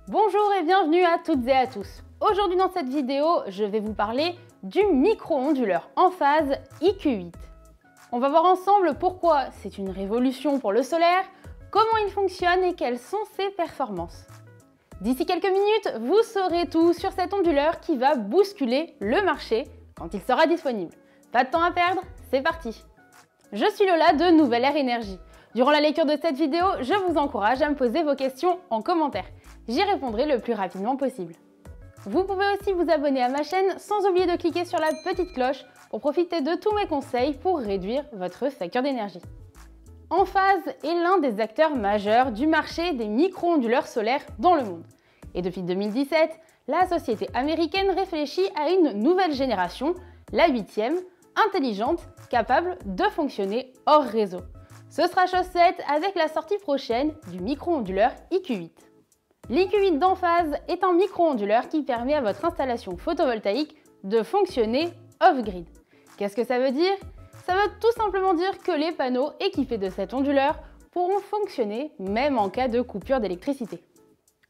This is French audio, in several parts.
Bonjour et bienvenue à toutes et à tous. Aujourd'hui dans cette vidéo, je vais vous parler du micro-onduleur en phase IQ8. On va voir ensemble pourquoi c'est une révolution pour le solaire, comment il fonctionne et quelles sont ses performances. D'ici quelques minutes, vous saurez tout sur cet onduleur qui va bousculer le marché quand il sera disponible. Pas de temps à perdre, c'est parti! Je suis Lola de Nouvelle Ère Énergie. Durant la lecture de cette vidéo, je vous encourage à me poser vos questions en commentaire. J'y répondrai le plus rapidement possible. Vous pouvez aussi vous abonner à ma chaîne sans oublier de cliquer sur la petite cloche pour profiter de tous mes conseils pour réduire votre facture d'énergie. Enphase est l'un des acteurs majeurs du marché des micro-onduleurs solaires dans le monde. Et depuis 2017, la société américaine réfléchit à une nouvelle génération, la 8e, intelligente, capable de fonctionner hors réseau. Ce sera chose faite avec la sortie prochaine du micro-onduleur IQ8. L'IQ8 d'Enphase est un micro-onduleur qui permet à votre installation photovoltaïque de fonctionner off-grid. Qu'est-ce que ça veut dire? Ça veut tout simplement dire que les panneaux équipés de cet onduleur pourront fonctionner même en cas de coupure d'électricité.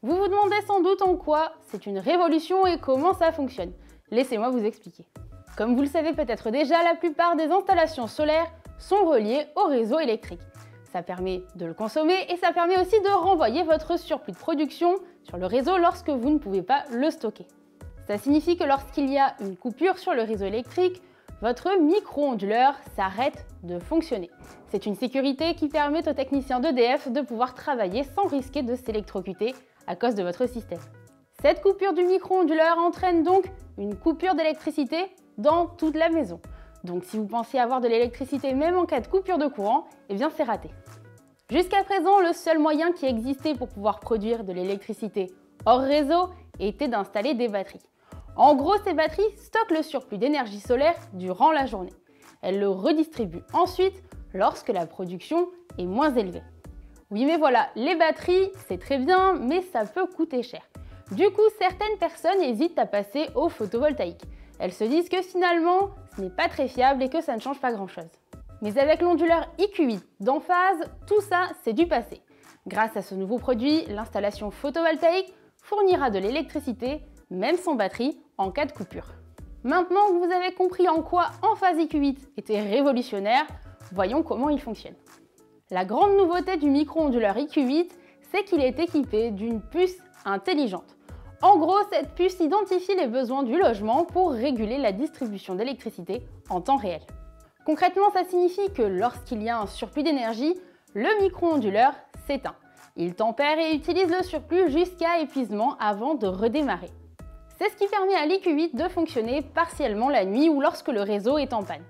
Vous vous demandez sans doute en quoi c'est une révolution et comment ça fonctionne. Laissez-moi vous expliquer. Comme vous le savez peut-être déjà, la plupart des installations solaires sont reliées au réseau électrique. Ça permet de le consommer et ça permet aussi de renvoyer votre surplus de production sur le réseau lorsque vous ne pouvez pas le stocker. Ça signifie que lorsqu'il y a une coupure sur le réseau électrique, votre micro-onduleur s'arrête de fonctionner. C'est une sécurité qui permet aux techniciens d'EDF de pouvoir travailler sans risquer de s'électrocuter à cause de votre système. Cette coupure du micro-onduleur entraîne donc une coupure d'électricité dans toute la maison. Donc si vous pensiez avoir de l'électricité même en cas de coupure de courant, eh bien c'est raté. Jusqu'à présent, le seul moyen qui existait pour pouvoir produire de l'électricité hors réseau était d'installer des batteries. En gros, ces batteries stockent le surplus d'énergie solaire durant la journée. Elles le redistribuent ensuite lorsque la production est moins élevée. Oui, mais voilà, les batteries, c'est très bien, mais ça peut coûter cher. Du coup, certaines personnes hésitent à passer au photovoltaïque. Elles se disent que finalement, ce n'est pas très fiable et que ça ne change pas grand-chose. Mais avec l'onduleur IQ8 d'Enphase, tout ça, c'est du passé. Grâce à ce nouveau produit, l'installation photovoltaïque fournira de l'électricité, même sans batterie, en cas de coupure. Maintenant que vous avez compris en quoi Enphase IQ8 était révolutionnaire, voyons comment il fonctionne. La grande nouveauté du micro-onduleur IQ8, c'est qu'il est équipé d'une puce intelligente. En gros, cette puce identifie les besoins du logement pour réguler la distribution d'électricité en temps réel. Concrètement, ça signifie que lorsqu'il y a un surplus d'énergie, le micro-onduleur s'éteint. Il tempère et utilise le surplus jusqu'à épuisement avant de redémarrer. C'est ce qui permet à l'IQ8 de fonctionner partiellement la nuit ou lorsque le réseau est en panne.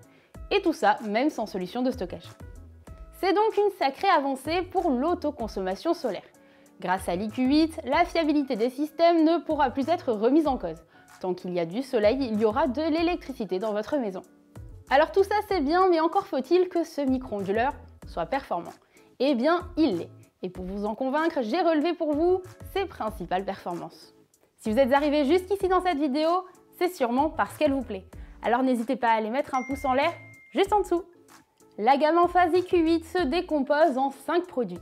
Et tout ça, même sans solution de stockage. C'est donc une sacrée avancée pour l'autoconsommation solaire. Grâce à l'IQ8, la fiabilité des systèmes ne pourra plus être remise en cause. Tant qu'il y a du soleil, il y aura de l'électricité dans votre maison. Alors tout ça c'est bien, mais encore faut-il que ce micro-onduleur soit performant. Eh bien, il l'est. Et pour vous en convaincre, j'ai relevé pour vous ses principales performances. Si vous êtes arrivé jusqu'ici dans cette vidéo, c'est sûrement parce qu'elle vous plaît. Alors n'hésitez pas à aller mettre un pouce en l'air juste en dessous. La gamme Enphase IQ8 se décompose en 5 produits.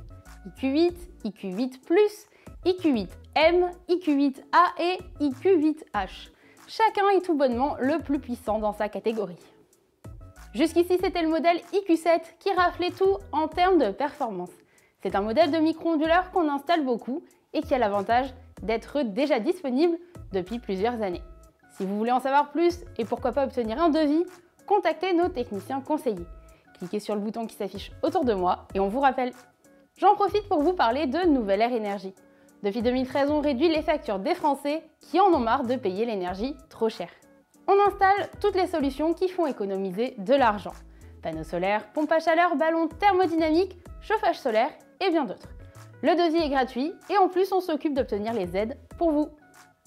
IQ8, IQ8+, IQ8M, IQ8A et IQ8H. Chacun est tout bonnement le plus puissant dans sa catégorie. Jusqu'ici, c'était le modèle IQ7 qui raflait tout en termes de performance. C'est un modèle de micro-onduleur qu'on installe beaucoup et qui a l'avantage d'être déjà disponible depuis plusieurs années. Si vous voulez en savoir plus et pourquoi pas obtenir un devis, contactez nos techniciens conseillers. Cliquez sur le bouton qui s'affiche autour de moi et on vous rappelle. J'en profite pour vous parler de Nouvelle Ère Énergie. Depuis 2013, on réduit les factures des Français qui en ont marre de payer l'énergie trop cher. On installe toutes les solutions qui font économiser de l'argent. Panneaux solaires, pompes à chaleur, ballons thermodynamiques, chauffage solaire et bien d'autres. Le devis est gratuit et en plus on s'occupe d'obtenir les aides pour vous.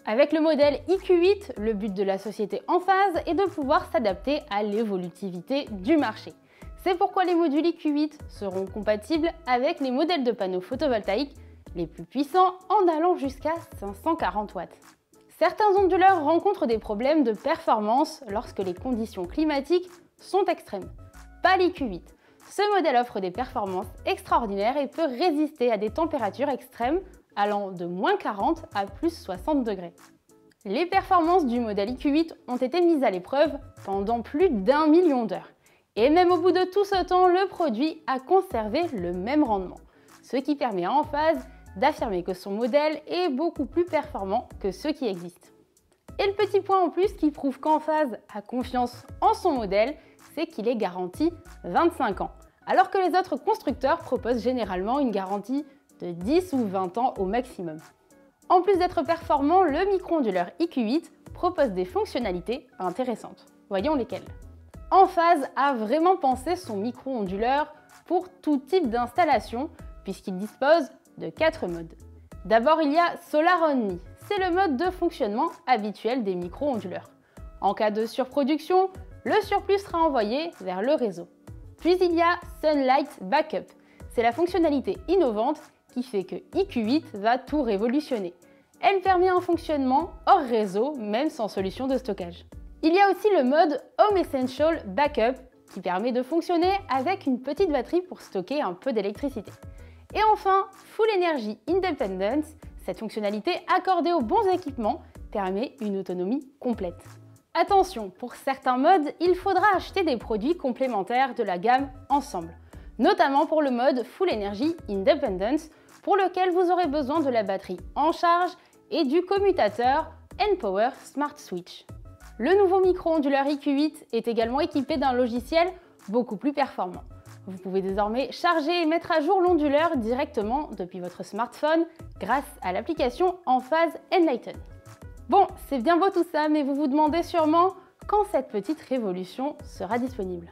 Avec le modèle IQ8, le but de la société Enphase est de pouvoir s'adapter à l'évolutivité du marché. C'est pourquoi les modules IQ8 seront compatibles avec les modèles de panneaux photovoltaïques les plus puissants en allant jusqu'à 540 watts. Certains onduleurs rencontrent des problèmes de performance lorsque les conditions climatiques sont extrêmes. Pas l'IQ8. Ce modèle offre des performances extraordinaires et peut résister à des températures extrêmes allant de -40 à +60 degrés. Les performances du modèle IQ8 ont été mises à l'épreuve pendant plus d'1 million d'heures. Et même au bout de tout ce temps, le produit a conservé le même rendement, ce qui permet à Emphase d'affirmer que son modèle est beaucoup plus performant que ceux qui existent. Et le petit point en plus qui prouve qu'Emphase a confiance en son modèle, c'est qu'il est garanti 25 ans, alors que les autres constructeurs proposent généralement une garantie de 10 ou 20 ans au maximum. En plus d'être performant, le micro-onduleur IQ8 propose des fonctionnalités intéressantes. Voyons lesquelles. Emphase a vraiment pensé son micro-onduleur pour tout type d'installation, puisqu'il dispose de 4 modes. D'abord, il y a Solar Only, c'est le mode de fonctionnement habituel des micro-onduleurs. En cas de surproduction, le surplus sera envoyé vers le réseau. Puis il y a Sunlight Backup, c'est la fonctionnalité innovante qui fait que IQ8 va tout révolutionner. Elle permet un fonctionnement hors réseau, même sans solution de stockage. Il y a aussi le mode Home Essential Backup qui permet de fonctionner avec une petite batterie pour stocker un peu d'électricité. Et enfin, Full Energy Independence, cette fonctionnalité accordée aux bons équipements permet une autonomie complète. Attention, pour certains modes, il faudra acheter des produits complémentaires de la gamme ensemble, notamment pour le mode Full Energy Independence, pour lequel vous aurez besoin de la batterie en charge et du commutateur nPower Smart Switch. Le nouveau micro-onduleur IQ8 est également équipé d'un logiciel beaucoup plus performant. Vous pouvez désormais charger et mettre à jour l'onduleur directement depuis votre smartphone grâce à l'application Emphase Enlighten. Bon, c'est bien beau tout ça, mais vous vous demandez sûrement quand cette petite révolution sera disponible.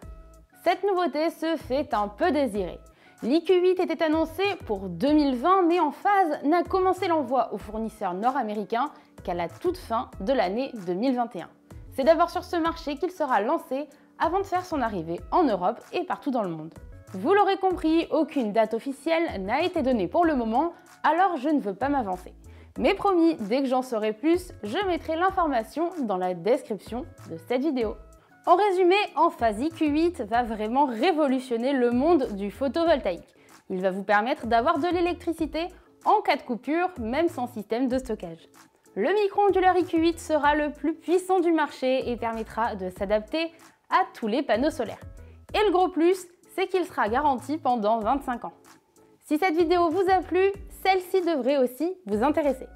Cette nouveauté se fait un peu désirer. L'IQ8 était annoncé pour 2020, mais Emphase n'a commencé l'envoi aux fournisseurs nord-américains qu'à la toute fin de l'année 2021. C'est d'abord sur ce marché qu'il sera lancé avant de faire son arrivée en Europe et partout dans le monde. Vous l'aurez compris, aucune date officielle n'a été donnée pour le moment, alors je ne veux pas m'avancer. Mais promis, dès que j'en saurai plus, je mettrai l'information dans la description de cette vidéo. En résumé, Emphase IQ8 va vraiment révolutionner le monde du photovoltaïque. Il va vous permettre d'avoir de l'électricité en cas de coupure, même sans système de stockage. Le micro-onduleur IQ8 sera le plus puissant du marché et permettra de s'adapter à tous les panneaux solaires. Et le gros plus, c'est qu'il sera garanti pendant 25 ans. Si cette vidéo vous a plu, celle-ci devrait aussi vous intéresser.